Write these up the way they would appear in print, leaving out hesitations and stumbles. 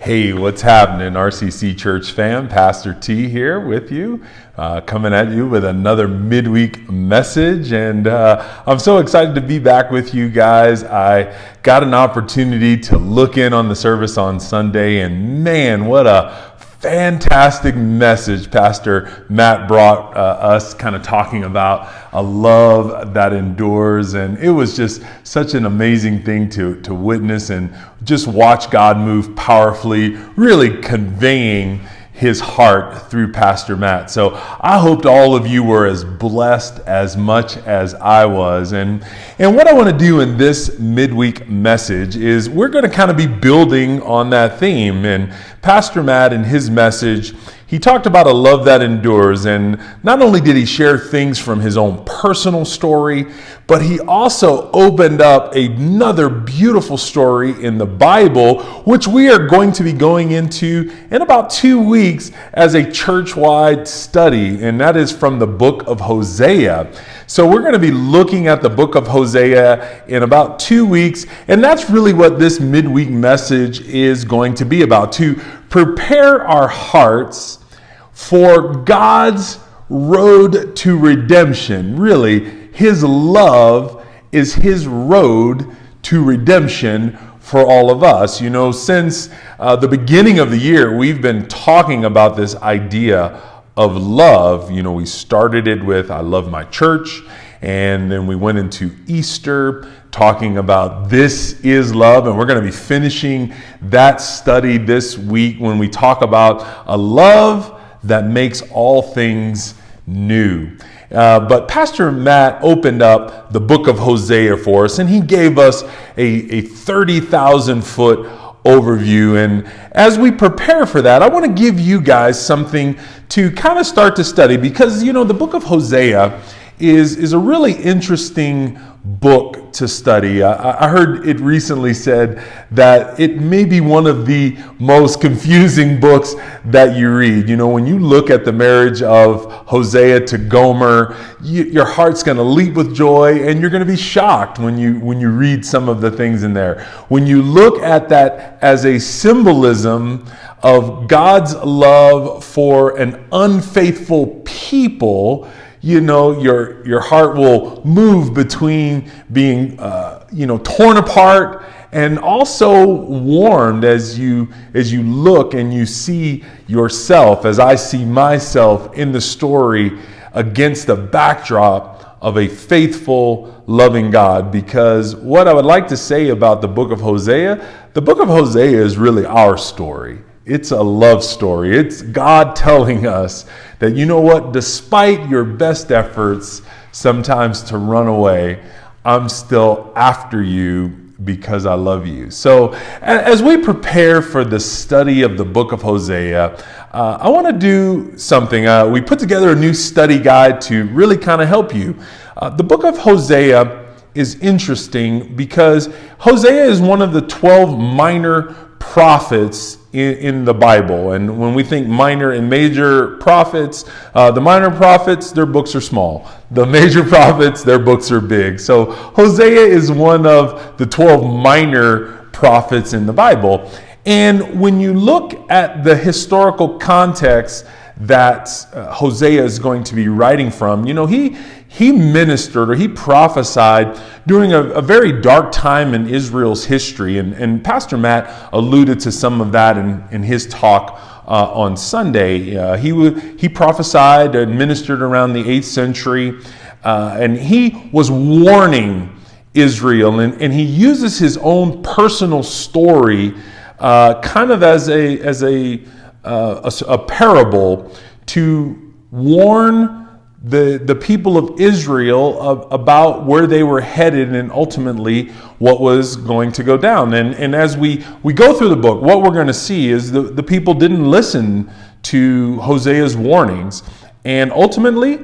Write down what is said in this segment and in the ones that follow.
Hey, what's happening, RCC Church fam? Pastor T here with you, coming at you with another midweek message. And I'm so excited to be back with you guys. I got an opportunity to look in on the service on Sunday, and man, what a fantastic message Pastor Matt brought us, kind of talking about a love that endures. And it was just such an amazing thing to witness and just watch God move powerfully, really conveying his heart through Pastor Matt. So I hoped all of you were as blessed as much as I was. And what I want to do in this midweek message is we're going to kind of be building on that theme. And Pastor Matt, in his message, he talked about a love that endures. And not only did he share things from his own personal story, but he also opened up another beautiful story in the Bible, which we are going to be going into in about 2 weeks as a church-wide study. And that is from the book of Hosea. So we're going to be looking at the book of Hosea in about 2 weeks. And that's really what this midweek message is going to be about, to prepare our hearts for God's road to redemption. Really, his love is his road to redemption for all of us. You know, since the beginning of the year, we've been talking about this idea of love. You know, we started it with I love my church, and then we went into Easter talking about this is love, and we're going to be finishing that study this week when we talk about a love that makes all things new. But Pastor Matt opened up the book of Hosea for us, and he gave us a 30,000 foot overview. And as we prepare for that, I want to give you guys something to kind of start to study, because, you know, the book of Hosea is a really interesting book to study. I heard it recently said that it may be one of the most confusing books that you read. You know, when you look at the marriage of Hosea to Gomer, your heart's going to leap with joy, and you're going to be shocked when you read some of the things in there. When you look at that as a symbolism of God's love for an unfaithful people, you know, your heart will move between being, torn apart and also warmed as you look and you see yourself, as I see myself in the story, against the backdrop of a faithful, loving God. Because what I would like to say about the book of Hosea is really our story. It's a love story. It's God telling us that, you know what, despite your best efforts sometimes to run away, I'm still after you because I love you. So as we prepare for the study of the book of Hosea, I want to do something. We put together a new study guide to really kind of help you. The book of Hosea is interesting because Hosea is one of the 12 minor prophets in the Bible. And when we think minor and major prophets, the minor prophets, their books are small. The major prophets, their books are big. So Hosea is one of the 12 minor prophets in the Bible. And when you look at the historical context that Hosea is going to be writing from, you know, he ministered, or he prophesied during a very dark time in Israel's history. And Pastor Matt alluded to some of that in his talk on Sunday. He prophesied and ministered around the 8th century, and he was warning Israel, and he uses his own personal story kind of as a parable to warn the people of Israel about where they were headed and ultimately what was going to go down. And as we go through the book, what we're going to see is the people didn't listen to Hosea's warnings, and ultimately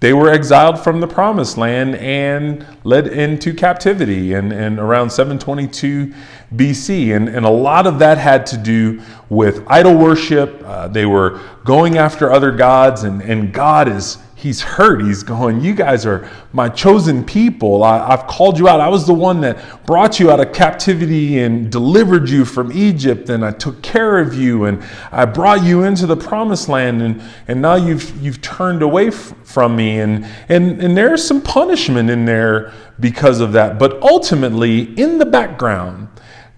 they were exiled from the promised land and led into captivity and around 722 BC. And a lot of that had to do with idol worship. They were going after other gods, and God is he's hurt. He's going, you guys are my chosen people. I've called you out. I was the one that brought you out of captivity and delivered you from Egypt, and I took care of you, and I brought you into the promised land, and now you've turned away from me, and there's some punishment in there because of that. But ultimately, in the background,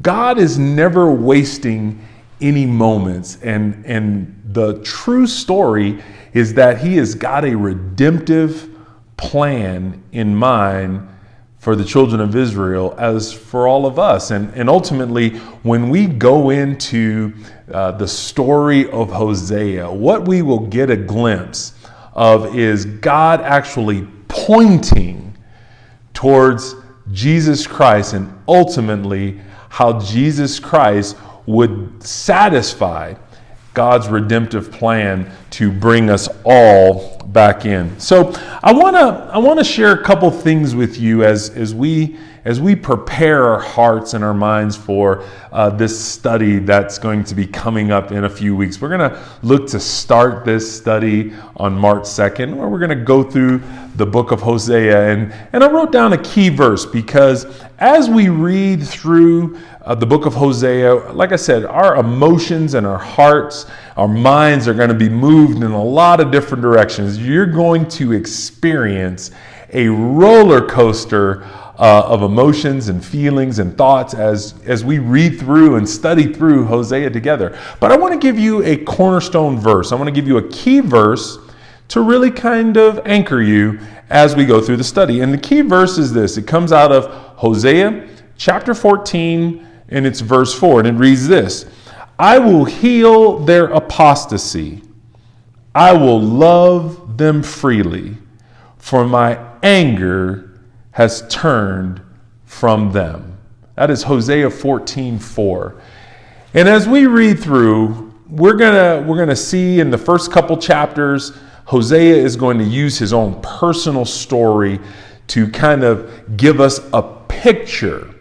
God is never wasting any moments, and the true story is that he has got a redemptive plan in mind for the children of Israel as for all of us. And ultimately, when we go into the story of Hosea, what we will get a glimpse of is God actually pointing towards Jesus Christ, and ultimately how Jesus Christ would satisfy God's redemptive plan to bring us all back in. So I want to share a couple things with you as we prepare our hearts and our minds for this study that's going to be coming up in a few weeks. We're going to look to start this study on March 2nd, where we're going to go through the book of Hosea. And I wrote down a key verse because as we read through the book of Hosea, like I said, our emotions and our hearts, our minds are going to be moved in a lot of different directions. You're going to experience a roller coaster of emotions and feelings and thoughts as we read through and study through Hosea together. But I want to give you a cornerstone verse. I want to give you a key verse to really kind of anchor you as we go through the study. And the key verse is this. It comes out of Hosea chapter 14, and it's verse 4, and it reads this: I will heal their apostasy. I will love them freely, for my anger has turned from them. That is Hosea 14:4. And as we read through, we're gonna see in the first couple chapters, Hosea is going to use his own personal story to kind of give us a picture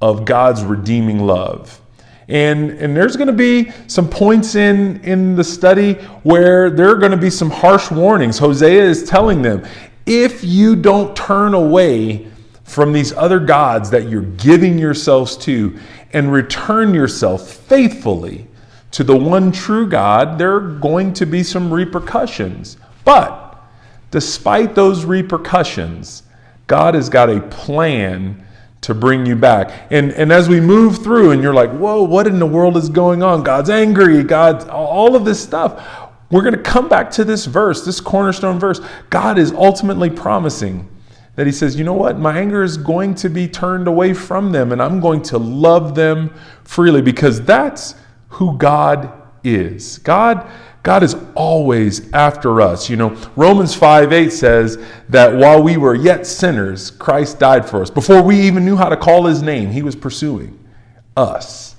of God's redeeming love. And there's going to be some points in the study where there are going to be some harsh warnings. Hosea is telling them, if you don't turn away from these other gods that you're giving yourselves to and return yourself faithfully to the one true God, there are going to be some repercussions. But despite those repercussions, God has got a plan to bring you back. And as we move through and you're like, whoa, what in the world is going on? God's angry, God, all of this stuff. We're going to come back to this verse, this cornerstone verse. God is ultimately promising that he says, you know what? My anger is going to be turned away from them, and I'm going to love them freely, because that's who God is. God is always after us. You know, Romans 5:8 says that while we were yet sinners, Christ died for us. Before we even knew how to call his name, he was pursuing us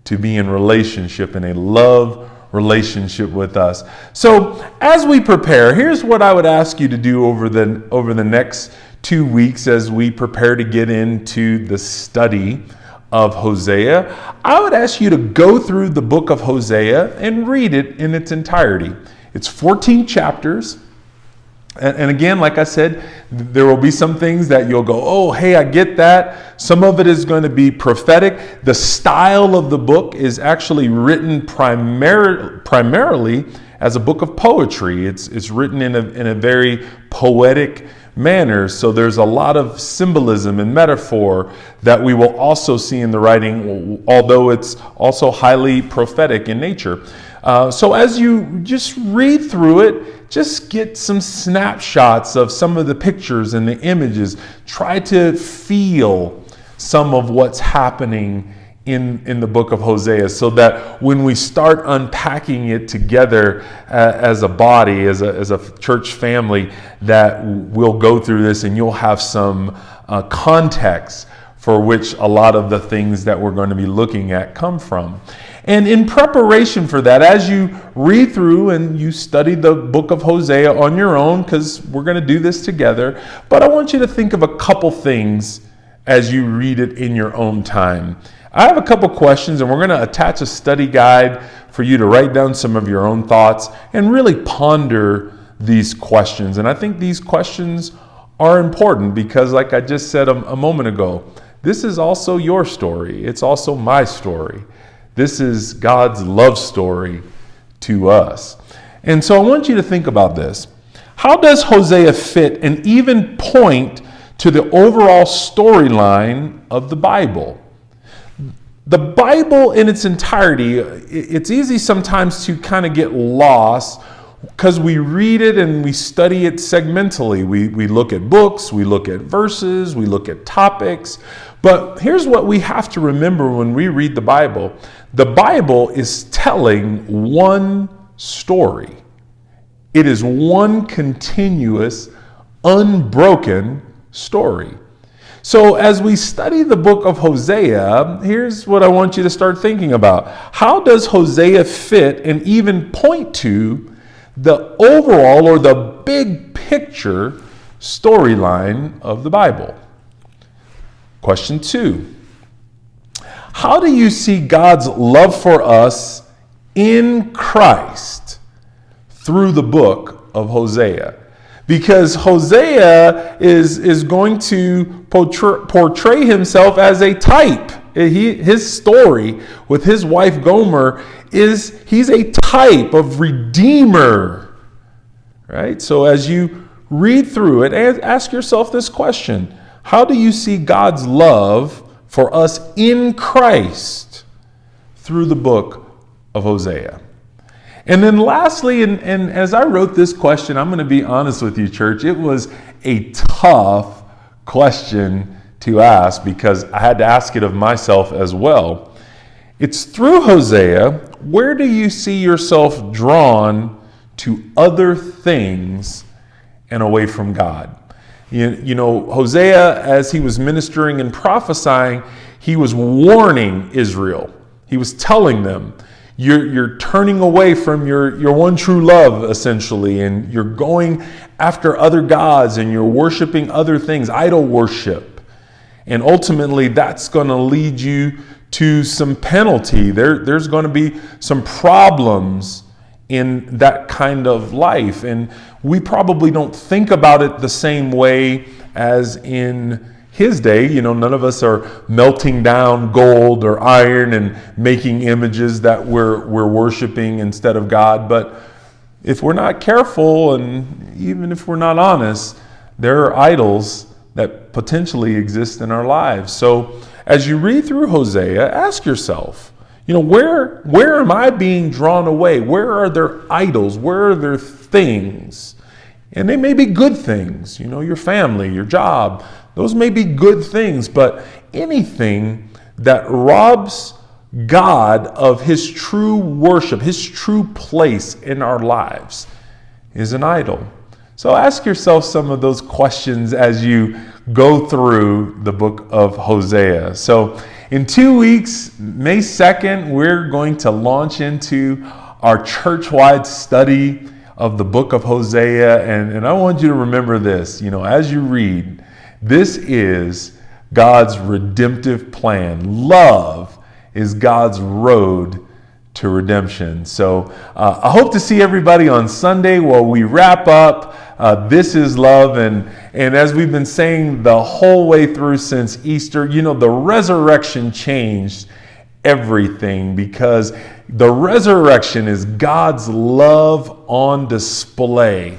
to be in relationship, in a love relationship with us. So as we prepare, here's what I would ask you to do over the next 2 weeks as we prepare to get into the study of Hosea. I would ask you to go through the book of Hosea and read it in its entirety. It's 14 chapters. And again, like I said, there will be some things that you'll go, oh, hey, I get that. Some of it is going to be prophetic. The style of the book is actually written primarily as a book of poetry. It's written in a very poetic manner. So there's a lot of symbolism and metaphor that we will also see in the writing, although it's also highly prophetic in nature. So as you just read through it, just get some snapshots of some of the pictures and the images. Try to feel some of what's happening in the book of Hosea, so that when we start unpacking it together as a body, as a church family, that we'll go through this and you'll have some context for which a lot of the things that we're going to be looking at come from. And in preparation for that, as you read through and you study the book of Hosea on your own, because we're going to do this together, but I want you to think of a couple things as you read it in your own time. I have a couple questions, and we're going to attach a study guide for you to write down some of your own thoughts and really ponder these questions. And I think these questions are important because, like I just said a moment ago, this is also your story. It's also my story. This is God's love story to us. And so I want you to think about this. How does Hosea fit and even point to the overall storyline of the Bible? The Bible in its entirety, it's easy sometimes to kind of get lost because we read it and we study it segmentally. We look at books, we look at verses, we look at topics. But here's what we have to remember when we read the Bible. The Bible is telling one story. It is one continuous, unbroken story. So as we study the book of Hosea, here's what I want you to start thinking about. How does Hosea fit and even point to the overall or the big picture storyline of the Bible? Question 2. How do you see God's love for us in Christ through the book of Hosea? Because Hosea is going to portray himself as a type. His story with his wife Gomer he's a type of redeemer, right? So as you read through it, ask yourself this question. How do you see God's love for us in Christ through the book of Hosea? And then lastly, and as I wrote this question, I'm going to be honest with you, church, it was a tough question to ask because I had to ask it of myself as well. It's through Hosea, where do you see yourself drawn to other things and away from God? You know, Hosea, as he was ministering and prophesying, he was warning Israel. He was telling them, you're turning away from your one true love, essentially, and you're going after other gods and you're worshiping other things, idol worship. And ultimately, that's going to lead you to some penalty. There's going to be some problems in that kind of life. And we probably don't think about it the same way as in his day. You know, none of us are melting down gold or iron and making images that we're worshiping instead of God. But if we're not careful, and even if we're not honest, there are idols that potentially exist in our lives. So as you read through Hosea, ask yourself, you know, where am I being drawn away? Where are there idols? Where are there things? And they may be good things, you know, your family, your job. Those may be good things, but anything that robs God of his true worship, his true place in our lives is an idol. So ask yourself some of those questions as you go through the book of Hosea. So in 2 weeks, May 2nd, we're going to launch into our church-wide study of the book of Hosea. And I want you to remember this, you know, as you read, this is God's redemptive plan. Love is God's road to redemption. So I hope to see everybody on Sunday while we wrap up. This is love. And as we've been saying the whole way through since Easter, you know, the resurrection changed everything because the resurrection is God's love on display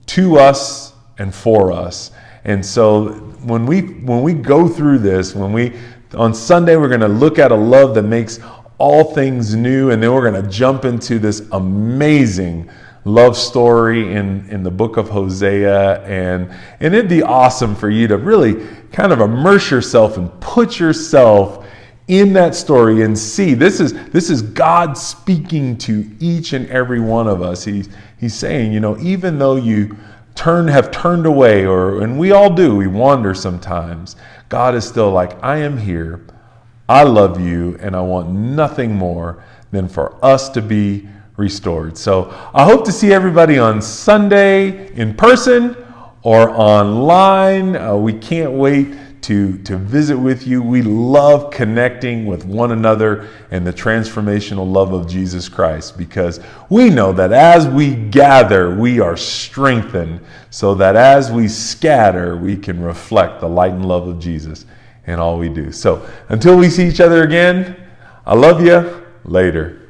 to us and for us. And so when we go through this, on Sunday, we're going to look at a love that makes all things new, and then we're going to jump into this amazing love story in the book of Hosea, and it'd be awesome for you to really kind of immerse yourself and put yourself in that story and see this is God speaking to each and every one of us. He's saying, you know, even though you have turned away, and we all do, we wander sometimes, God is still like, I am here, I love you, and I want nothing more than for us to be restored. So I hope to see everybody on Sunday in person or online. We can't wait to visit with you. We love connecting with one another in the transformational love of Jesus Christ, because we know that as we gather, we are strengthened, so that as we scatter, we can reflect the light and love of Jesus in all we do. So until we see each other again, I love you. Later.